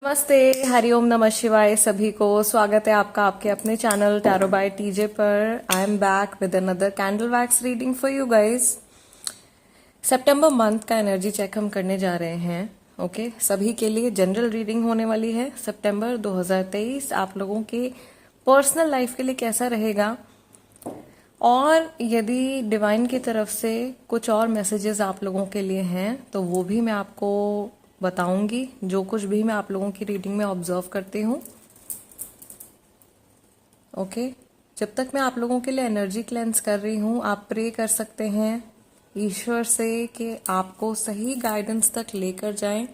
नमस्ते, हरिओम नमः शिवाय सभी को। स्वागत है आपका आपके अपने चैनल टैरो बाय टीजे पर। I am back with another candle wax reading for you guys. September month का एनर्जी चेक हम करने जा रहे हैं। ओके, सभी के लिए जनरल रीडिंग होने वाली है। सितंबर 2023 आप लोगों के पर्सनल लाइफ के लिए कैसा रहेगा, और यदि डिवाइन की तरफ से कुछ और मैसेजेस आप लोगों के लिए हैं तो वो भी मैं आपको बताऊंगी, जो कुछ भी मैं आप लोगों की रीडिंग में ऑब्जर्व करती हूँ। ओके, जब तक मैं आप लोगों के लिए एनर्जी क्लेंस कर रही हूँ, आप प्रे कर सकते हैं ईश्वर से कि आपको सही गाइडेंस तक लेकर जाएं।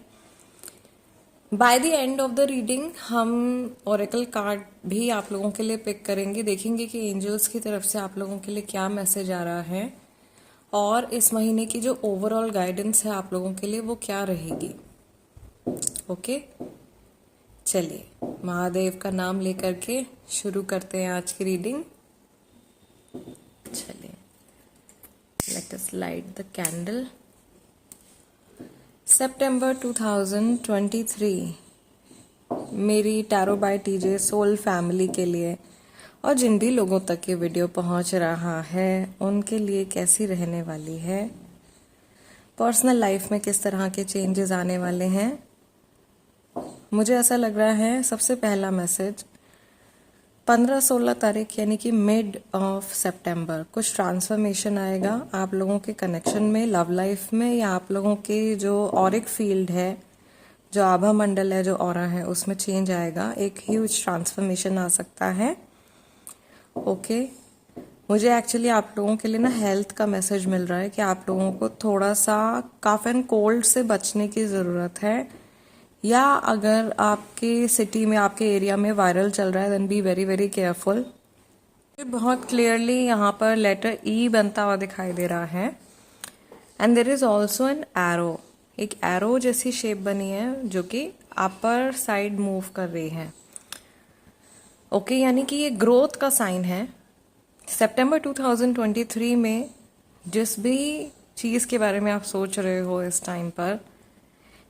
By the end of the reading हम ओरेकल कार्ड भी आप लोगों के लिए पिक करेंगे, देखेंगे कि एंजल्स की तरफ से आप लोगों के लिए क्या मैसेज आ रहा है और इस महीने की जो ओवरऑल गाइडेंस है आप लोगों के लिए वो क्या रहेगी। ओके, चलिए महादेव का नाम लेकर के शुरू करते हैं आज की रीडिंग। चलिए, let us light the candle. सितंबर 2023 मेरी tarot by TJ soul family के लिए और जिन भी लोगों तक ये वीडियो पहुंच रहा है उनके लिए कैसी रहने वाली है, पर्सनल लाइफ में किस तरह के चेंजेस आने वाले हैं। मुझे ऐसा लग रहा है सबसे पहला मैसेज 15-16 तारीख यानी कि मिड ऑफ सितंबर कुछ ट्रांसफॉर्मेशन आएगा आप लोगों के कनेक्शन में, लव लाइफ में, या आप लोगों के जो ऑरिक फील्ड है, जो आभा मंडल है, जो ऑरा है, उसमें चेंज आएगा। एक ह्यूज ट्रांसफॉर्मेशन आ सकता है। ओके, मुझे एक्चुअली आप लोगों के लिए ना हेल्थ का मैसेज मिल रहा है कि आप लोगों को थोड़ा सा कफ एंड कोल्ड से बचने की ज़रूरत है, या अगर आपके सिटी में, आपके एरिया में वायरल चल रहा है then be very very careful. बहुत क्लियरली यहाँ पर लेटर ई बनता हुआ दिखाई दे रहा है and there is also an arrow. एक एरो जैसी शेप बनी है जो कि अपर साइड मूव कर रही है। ओके, यानी कि ये ग्रोथ का साइन है। सितंबर 2023 में जिस भी चीज़ के बारे में आप सोच रहे हो इस टाइम पर,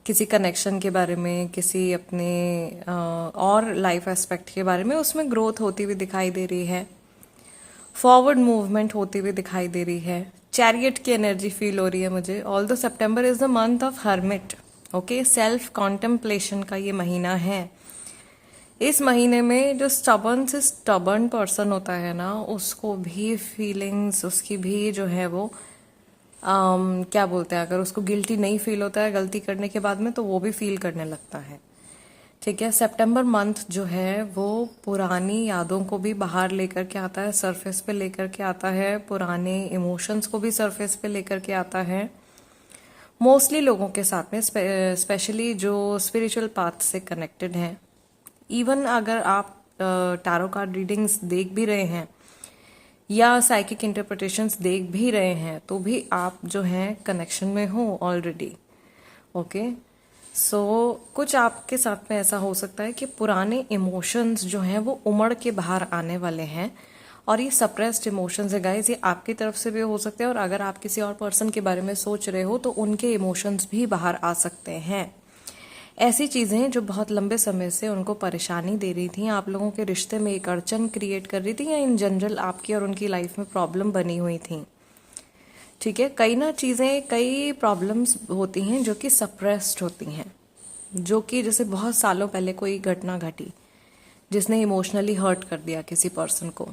किसी कनेक्शन के बारे में, किसी अपने और लाइफ एस्पेक्ट के बारे में, उसमें ग्रोथ होती हुई दिखाई दे रही है, फॉरवर्ड मूवमेंट होती हुई दिखाई दे रही है। चैरियट की एनर्जी फील हो रही है मुझे। Although September is the month of hermit. Okay, self contemplation का ये महीना है। इस महीने में जो स्टबर्न से स्टबर्न पर्सन होता है ना, उसको भी फीलिंग्स, उसकी भी जो है वो क्या बोलते हैं, अगर उसको गिल्टी नहीं फील होता है गलती करने के बाद में तो वो भी फील करने लगता है। ठीक है, सितंबर मंथ जो है वो पुरानी यादों को भी बाहर लेकर के आता है, सरफेस पे लेकर के आता है, पुराने इमोशंस को भी सरफेस पे लेकर के आता है। मोस्टली लोगों के साथ में, स्पेशली जो स्पिरिचुअल पाथ से कनेक्टेड हैं। इवन अगर आप टैरो कार्ड रीडिंग्स देख भी रहे हैं या साइकिक इंटरप्रिटेशंस देख भी रहे हैं तो भी आप जो हैं कनेक्शन में हो ऑलरेडी। ओके, सो कुछ आपके साथ में ऐसा हो सकता है कि पुराने इमोशंस जो हैं वो उमड़ के बाहर आने वाले हैं, और ये सप्रेस्ड इमोशंस है गाइस, ये आपकी तरफ से भी हो सकते हैं, और अगर आप किसी और पर्सन के बारे में सोच रहे हो तो उनके इमोशंस भी बाहर आ सकते हैं। ऐसी चीज़ें जो बहुत लंबे समय से उनको परेशानी दे रही थी, आप लोगों के रिश्ते में एक अड़चन क्रिएट कर रही थी, या इन जनरल आपकी और उनकी लाइफ में प्रॉब्लम बनी हुई थी। ठीक है, कई ना चीज़ें, कई प्रॉब्लम्स होती हैं जो कि सप्रेस्ड होती हैं, जो कि जैसे बहुत सालों पहले कोई घटना घटी जिसने इमोशनली हर्ट कर दिया किसी पर्सन को।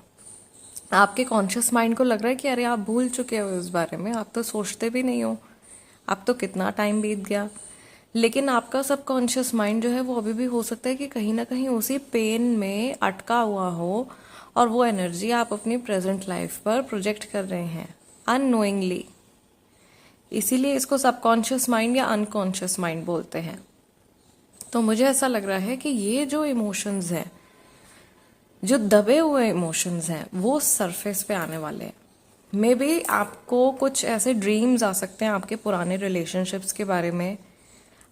आपके कॉन्शियस माइंड को लग रहा है कि अरे आप भूल चुके हो इस बारे में, आप तो सोचते भी नहीं हो, अब तो कितना टाइम बीत गया। लेकिन आपका सबकॉन्शियस माइंड जो है वो अभी भी हो सकता है कि कहीं ना कहीं उसी पेन में अटका हुआ हो, और वो एनर्जी आप अपनी प्रेजेंट लाइफ पर प्रोजेक्ट कर रहे हैं अननोइंगली। इसीलिए इसको सबकॉन्शियस माइंड या अनकॉन्शियस माइंड बोलते हैं। तो मुझे ऐसा लग रहा है कि ये जो इमोशंस हैं, जो दबे हुए इमोशंस हैं, वो सरफेस पे आने वाले हैं। मे बी आपको कुछ ऐसे ड्रीम्स आ सकते हैं आपके पुराने रिलेशनशिप्स के बारे में,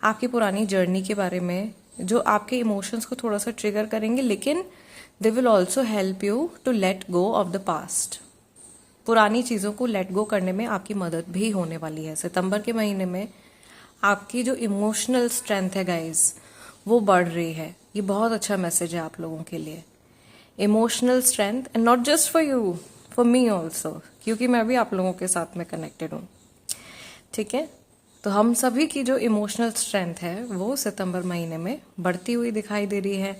आपकी पुरानी जर्नी के बारे में, जो आपके इमोशंस को थोड़ा सा ट्रिगर करेंगे, लेकिन they will also help you to let go of the past. पुरानी चीज़ों को लेट गो करने में आपकी मदद भी होने वाली है। सितंबर के महीने में आपकी जो इमोशनल स्ट्रेंथ है गाइज, वो बढ़ रही है। ये बहुत अच्छा मैसेज है आप लोगों के लिए। Emotional strength, and not just for you, for me also, क्योंकि मैं भी आप लोगों के साथ में कनेक्टेड हूँ। ठीक है, तो हम सभी की जो इमोशनल स्ट्रेंथ है वो सितंबर महीने में बढ़ती हुई दिखाई दे रही है,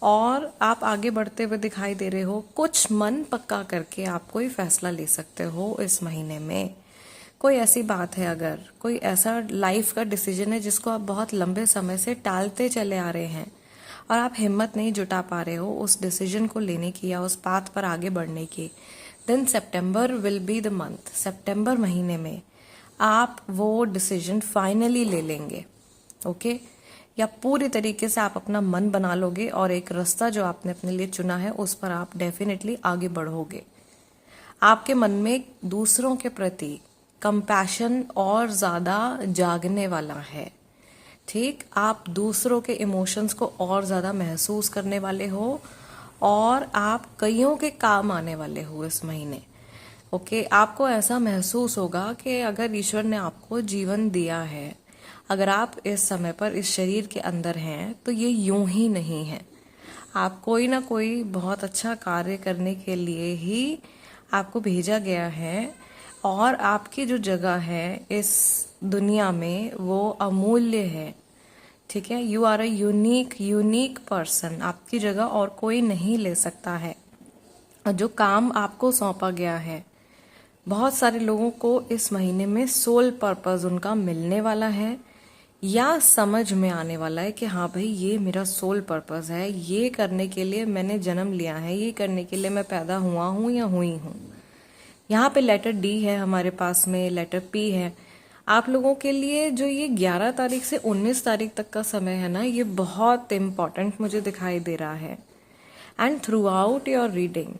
और आप आगे बढ़ते हुए दिखाई दे रहे हो। कुछ मन पक्का करके आप कोई फैसला ले सकते हो इस महीने में। कोई ऐसी बात है, अगर कोई ऐसा लाइफ का डिसीजन है जिसको आप बहुत लंबे समय से टालते चले आ रहे हैं और आप हिम्मत नहीं जुटा पा रहे हो उस डिसीजन को लेने की या उस पाथ पर आगे बढ़ने की, then September will be the month. सितंबर महीने में आप वो डिसीजन फाइनली ले लेंगे। ओके, या पूरी तरीके से आप अपना मन बना लोगे और एक रास्ता जो आपने अपने लिए चुना है उस पर आप डेफिनेटली आगे बढ़ोगे। आपके मन में दूसरों के प्रति कंपैशन और ज़्यादा जागने वाला है। ठीक, आप दूसरों के इमोशंस को और ज़्यादा महसूस करने वाले हो और आप कईयों के काम आने वाले हो इस महीने। ओके, आपको ऐसा महसूस होगा कि अगर ईश्वर ने आपको जीवन दिया है, अगर आप इस समय पर इस शरीर के अंदर हैं, तो ये यूं ही नहीं है। आप कोई ना कोई बहुत अच्छा कार्य करने के लिए ही आपको भेजा गया है, और आपकी जो जगह है इस दुनिया में वो अमूल्य है। ठीक है, you are a unique person. आपकी जगह और कोई नहीं ले सकता है। और जो काम आपको सौंपा गया है, बहुत सारे लोगों को इस महीने में सोल पर्पस उनका मिलने वाला है, या समझ में आने वाला है कि हाँ भाई, ये मेरा सोल पर्पस है, ये करने के लिए मैंने जन्म लिया है, ये करने के लिए मैं पैदा हुआ हूँ या हुई हूँ। यहाँ पे लेटर डी है हमारे पास में, लेटर पी है। आप लोगों के लिए जो ये 11 तारीख से 19 तारीख तक का समय है ना, ये बहुत इम्पॉर्टेंट मुझे दिखाई दे रहा है। And through out your reading,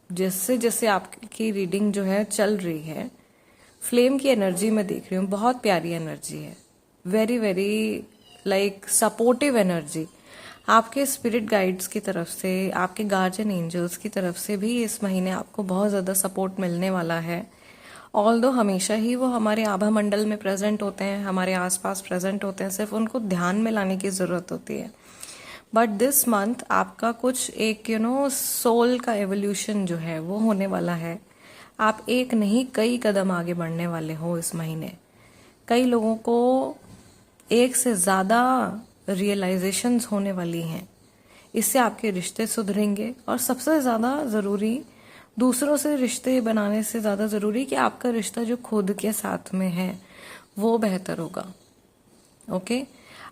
जैसे जैसे आपकी रीडिंग जो है चल रही है, फ्लेम की एनर्जी मैं देख रही हूँ, बहुत प्यारी एनर्जी है, very very like supportive energy. आपके स्पिरिट गाइड्स की तरफ से, आपके गार्जियन एंजल्स की तरफ से भी इस महीने आपको बहुत ज़्यादा सपोर्ट मिलने वाला है। ऑल्दो हमेशा ही वो हमारे आभा मंडल में प्रेजेंट होते हैं, हमारे आसपास प्रेजेंट होते हैं, सिर्फ उनको ध्यान में लाने की ज़रूरत होती है। बट दिस मंथ आपका कुछ एक सोल का एवोल्यूशन जो है वो होने वाला है। आप एक नहीं कई कदम आगे बढ़ने वाले हो इस महीने। कई लोगों को एक से ज़्यादा रियलाइजेशंस होने वाली हैं। इससे आपके रिश्ते सुधरेंगे, और सबसे ज़्यादा ज़रूरी, दूसरों से रिश्ते बनाने से ज़्यादा ज़रूरी कि आपका रिश्ता जो खुद के साथ में है वो बेहतर होगा। ओके,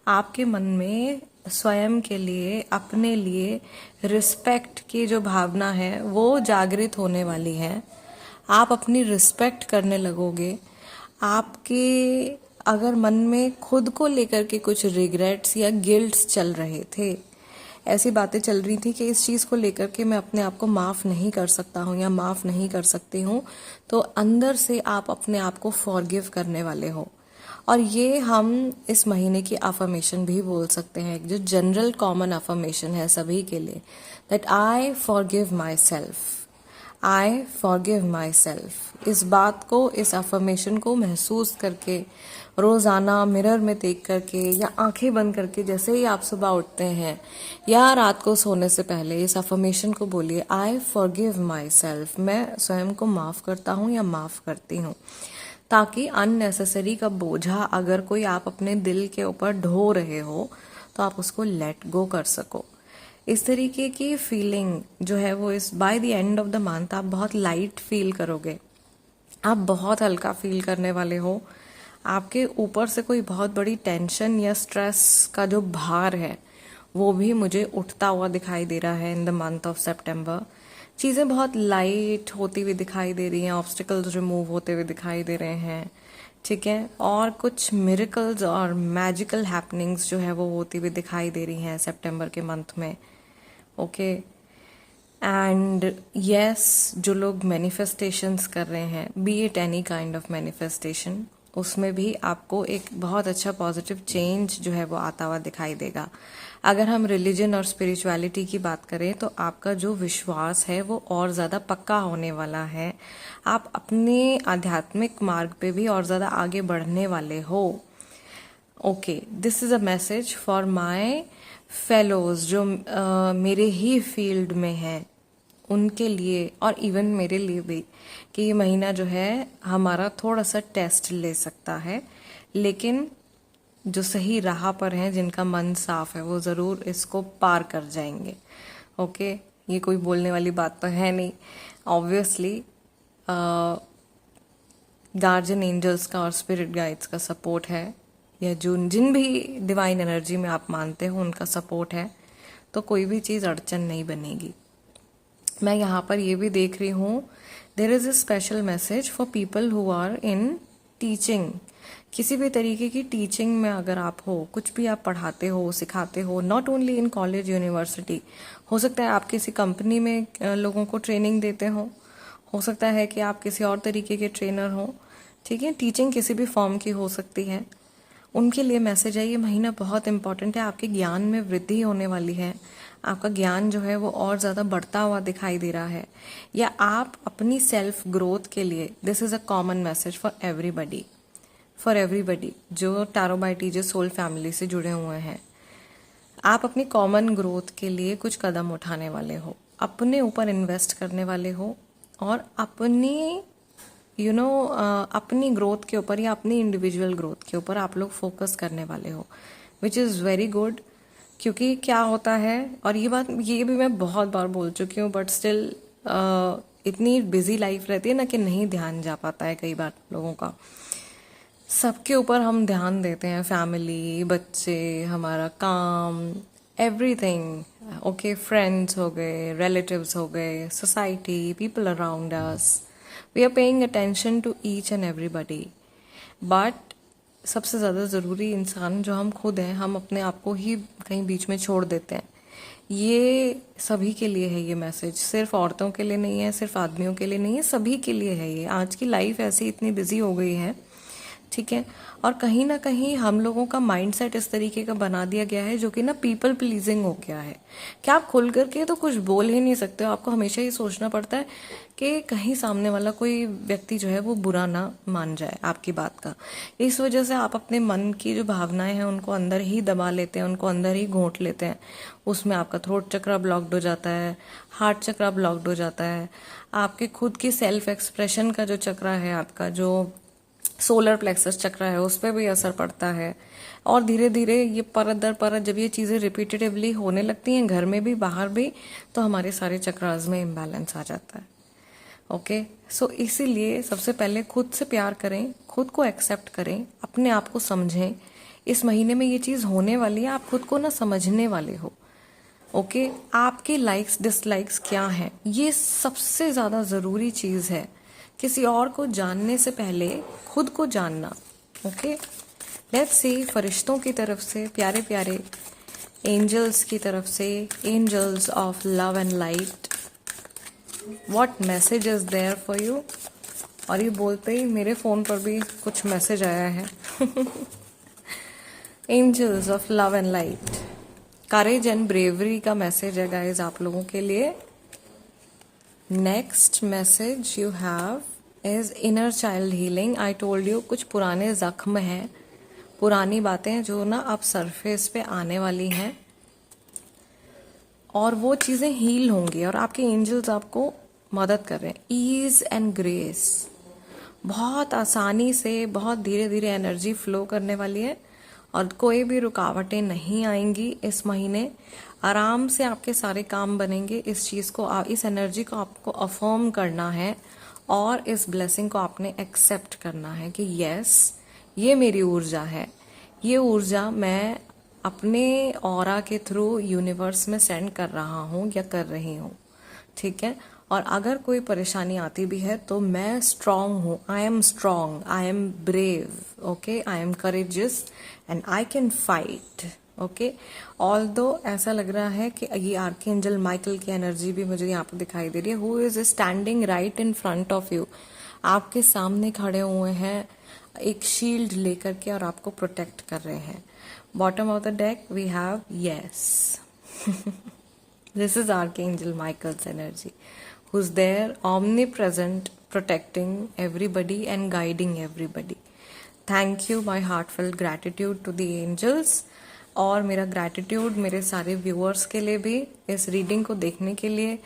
आपके मन में स्वयं के लिए, अपने लिए रिस्पेक्ट की जो भावना है वो जागृत होने वाली है। आप अपनी रिस्पेक्ट करने लगोगे। आपके अगर मन में खुद को लेकर के कुछ रिग्रेट्स या गिल्ट्स चल रहे थे, ऐसी बातें चल रही थी कि इस चीज़ को लेकर के मैं अपने आप को माफ़ नहीं कर सकता हूँ या माफ़ नहीं कर सकती हूँ, तो अंदर से आप अपने आप को फॉरगिव करने वाले हो। और ये हम इस महीने की अफर्मेशन भी बोल सकते हैं, जो जनरल कॉमन अफर्मेशन है सभी के लिए, that I forgive my self, I forgive my self. इस बात को, इस अफर्मेशन को महसूस करके, रोज़ाना मिरर में देख करके या आंखें बंद करके, जैसे ही आप सुबह उठते हैं या रात को सोने से पहले, इस अफर्मेशन को बोलिए, आई फॉरगिव माई सेल्फ। मैं स्वयं को माफ़ करता हूँ या माफ़ करती हूँ, ताकि अननेसेसरी का बोझा अगर कोई आप अपने दिल के ऊपर ढो रहे हो तो आप उसको लेट गो कर सको। इस तरीके की फीलिंग जो है वो इस by the end of the month आप बहुत लाइट फील करोगे। आप बहुत हल्का फील करने वाले हो। आपके ऊपर से कोई बहुत बड़ी टेंशन या स्ट्रेस का जो भार है वो भी मुझे उठता हुआ दिखाई दे रहा है इन द मंथ ऑफ सितंबर। चीज़ें बहुत लाइट होती हुई दिखाई दे रही हैं, ऑब्स्टिकल्स रिमूव होते हुए दिखाई दे रहे हैं। ठीक है, और कुछ मिरेकल्स और मैजिकल हैपनिंग्स जो है वो होती हुई दिखाई दे रही हैं सितंबर के मंथ में। ओके, एंड यस, जो लोग मैनिफेस्टेशंस कर रहे हैं, B it any kind of manifestation, उसमें भी आपको एक बहुत अच्छा पॉजिटिव चेंज जो है वो आता हुआ दिखाई देगा। अगर हम रिलीजन और स्पिरिचुअलिटी की बात करें तो आपका जो विश्वास है वो और ज़्यादा पक्का होने वाला है। आप अपने आध्यात्मिक मार्ग पे भी और ज़्यादा आगे बढ़ने वाले हो। Okay, this is a message for my fellows जो मेरे ही फील्ड में हैं उनके लिए, और इवन मेरे लिए भी, कि ये महीना जो है हमारा थोड़ा सा टेस्ट ले सकता है, लेकिन जो सही राह पर हैं, जिनका मन साफ है, वो ज़रूर इसको पार कर जाएंगे। ओके, ये कोई बोलने वाली बात तो है नहीं। ऑब्वियसली गार्जियन एंजल्स का और स्पिरिट गाइड्स का सपोर्ट है, या जिन भी डिवाइन एनर्जी में आप मानते हो उनका सपोर्ट है, तो कोई भी चीज़ अड़चन नहीं बनेगी। मैं यहाँ पर ये भी देख रही हूँ, there is a special message for people who are in teaching. किसी भी तरीके की टीचिंग में अगर आप हो, कुछ भी आप पढ़ाते हो, सिखाते हो, not only in college university, हो सकता है आप किसी कंपनी में लोगों को ट्रेनिंग देते हो सकता है कि आप किसी और तरीके के ट्रेनर हो, ठीक है, टीचिंग किसी भी फॉर्म की हो सकती है। उनके लिए मैसेज है, ये महीना बहुत इंपॉर्टेंट है, आपके ज्ञान में वृद्धि होने वाली है, आपका ज्ञान जो है वो और ज़्यादा बढ़ता हुआ दिखाई दे रहा है, या आप अपनी सेल्फ ग्रोथ के लिए, this is a common message for everybody जो tarot by TJ soul family से जुड़े हुए हैं। आप अपनी कॉमन ग्रोथ के लिए कुछ कदम उठाने वाले हो, अपने ऊपर इन्वेस्ट करने वाले हो, और अपनी अपनी ग्रोथ के ऊपर या अपनी इंडिविजुअल ग्रोथ के ऊपर आप लोग फोकस करने वाले हो, विच इज़ वेरी गुड। क्योंकि क्या होता है, और ये भी मैं बहुत बार बोल चुकी हूँ, बट स्टिल इतनी बिजी लाइफ रहती है ना कि नहीं ध्यान जा पाता है कई बार लोगों का। सबके ऊपर हम ध्यान देते हैं, फैमिली, बच्चे, हमारा काम, एवरीथिंग, ओके, फ्रेंड्स हो गए, रिलेटिव्स हो गए, society, people around us, we are paying attention to each and everybody, but सबसे ज़्यादा ज़रूरी इंसान जो हम खुद हैं, हम अपने आप को ही कहीं बीच में छोड़ देते हैं। ये सभी के लिए है ये मैसेज, सिर्फ औरतों के लिए नहीं है, सिर्फ आदमियों के लिए नहीं है, सभी के लिए है ये। आज की लाइफ ऐसी इतनी बिजी हो गई है, ठीक है, और कहीं ना कहीं हम लोगों का माइंडसेट इस तरीके का बना दिया गया है जो कि ना पीपल प्लीजिंग हो गया है, कि आप खुल करके तो कुछ बोल ही नहीं सकते हो। आपको हमेशा ये सोचना पड़ता है कि कहीं सामने वाला कोई व्यक्ति जो है वो बुरा ना मान जाए आपकी बात का। इस वजह से आप अपने मन की जो भावनाएं हैं उनको अंदर ही दबा लेते हैं, उनको अंदर ही घोंट लेते हैं। उसमें आपका थ्रोट चक्रा ब्लॉक्ड हो जाता है, हार्ट चक्रा ब्लॉक्ड हो जाता है, आपके खुद की सेल्फ एक्सप्रेशन का जो चक्रा है, आपका जो सोलर प्लेक्सस चक्र है, उस पर भी असर पड़ता है। और धीरे धीरे ये परत दर परत जब ये चीज़ें रिपीटेटिवली होने लगती हैं, घर में भी बाहर भी, तो हमारे सारे चक्रास में इम्बैलेंस आ जाता है। ओके, सो इसीलिए सबसे पहले खुद से प्यार करें, खुद को एक्सेप्ट करें, अपने आप को समझें। इस महीने में ये चीज़ होने वाली है, आप खुद को ना समझने वाले हो। ओके, आपके लाइक्स डिसलाइक्स क्या हैं, ये सबसे ज़्यादा ज़रूरी चीज़ है। किसी और को जानने से पहले खुद को जानना। ओके, लेट्स सी फरिश्तों की तरफ से, प्यारे प्यारे एंजल्स की तरफ से, angels of love and light, what message is there for you. और ये बोलते ही मेरे फ़ोन पर भी कुछ मैसेज आया है। Angels of love and light, courage and bravery का मैसेज है गाइज आप लोगों के लिए। Next message you have is inner child healing. I told you, कुछ पुराने जख्म हैं, पुरानी बातें जो ना अब सरफेस पे आने वाली हैं, और वो चीज़ें हील होंगी, और आपके एंजल्स आपको मदद कर रहे हैं। ईज एंड ग्रेस, बहुत आसानी से, बहुत धीरे धीरे एनर्जी फ्लो करने वाली है, और कोई भी रुकावटें नहीं आएंगी इस महीने। आराम से आपके सारे काम बनेंगे। इस चीज़ को, इस एनर्जी को आपको अफर्म करना है, और इस ब्लेसिंग को आपने एक्सेप्ट करना है कि यस, ये मेरी ऊर्जा है, ये ऊर्जा मैं अपने ऑरा के थ्रू यूनिवर्स में सेंड कर रहा हूँ या कर रही हूँ, ठीक है। और अगर कोई परेशानी आती भी है तो मैं स्ट्रांग हूँ, I am strong, I am brave, okay, I am courageous and I can fight. Okay, although ऐसा लग रहा है कि ये आर्कएंजल माइकल की एनर्जी भी मुझे यहाँ पर दिखाई दे रही है, who is standing right in front of you, आपके सामने खड़े हुए हैं एक शील्ड लेकर के, और आपको प्रोटेक्ट कर रहे हैं। Bottom of the deck we have yes, this is Archangel Michael's energy, who's there, omnipresent, protecting everybody and guiding everybody. Thank you, my heartfelt gratitude to the angels. और मेरा ग्रैटिट्यूड मेरे सारे व्यूअर्स के लिए भी इस रीडिंग को देखने के लिए।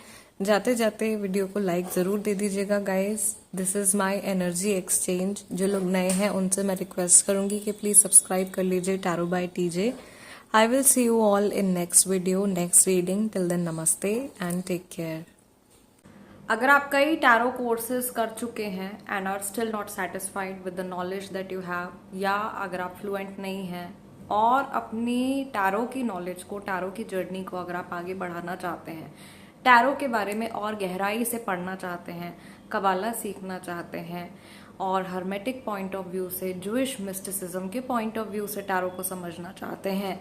जाते जाते वीडियो को लाइक ज़रूर दे दीजिएगा guys. This is my energy exchange. जो लोग नए हैं उनसे मैं रिक्वेस्ट करूंगी कि प्लीज़ सब्सक्राइब कर लीजिए tarot by TJ. I will see you all in next video, next reading. Till then नमस्ते एंड टेक केयर। अगर आप कई टैरो कोर्सेज कर चुके हैं and are still not satisfied with the knowledge that you have, या अगर आप फ्लुएंट नहीं हैं और अपनी टैरो की नॉलेज को, टैरो की जर्नी को अगर आप आगे बढ़ाना चाहते हैं, टैरो के बारे में और गहराई से पढ़ना चाहते हैं, कबाला सीखना चाहते हैं और हर्मेटिक पॉइंट ऑफ व्यू से, जूइश मिस्टिसिज्म के पॉइंट ऑफ व्यू से टैरो को समझना चाहते हैं,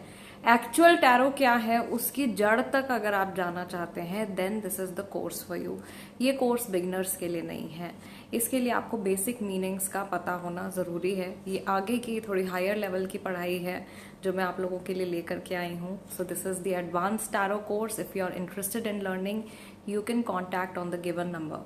एक्चुअल टैरो क्या है उसकी जड़ तक अगर आप जाना चाहते हैं, then this is the course for you. ये कोर्स बिगिनर्स के लिए नहीं है। इसके लिए आपको बेसिक मीनिंग्स का पता होना ज़रूरी है। ये आगे की थोड़ी हायर लेवल की पढ़ाई है जो मैं आप लोगों के लिए लेकर के आई हूँ। So this is the advance tarot course. If you are interested in learning, you can contact on the given number.